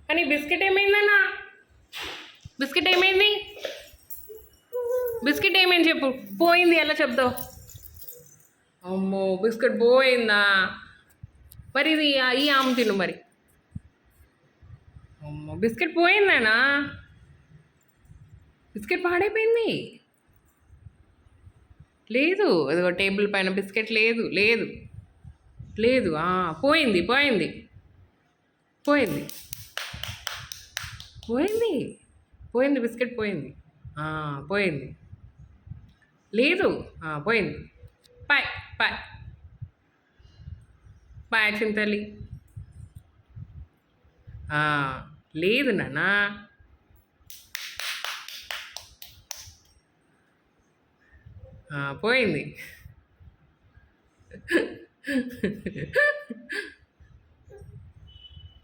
కానీ బిస్కెట్ ఏమైందన్నా? బిస్కెట్ ఏమైంది? బిస్కెట్ ఏమైంది చెప్పు. పోయింది ఎలా చెప్తావు? అమ్మో బిస్కెట్ పోయిందా? మరి ఇది ఈ ఆమె తిను మరి. అమ్మో బిస్కెట్ పోయిందానా? బిస్కెట్ పాడైపోయింది. లేదు అదిగో టేబుల్ పైన బిస్కెట్ లేదు లేదు లేదు. పోయింది పోయింది పోయింది పోయింది పోయింది బిస్కెట్ పోయింది. పోయింది లేదు. పోయింది. పాయ్ పాయ్ పాయ్ చింతలి. లేదు నాన్నా. పోయింది.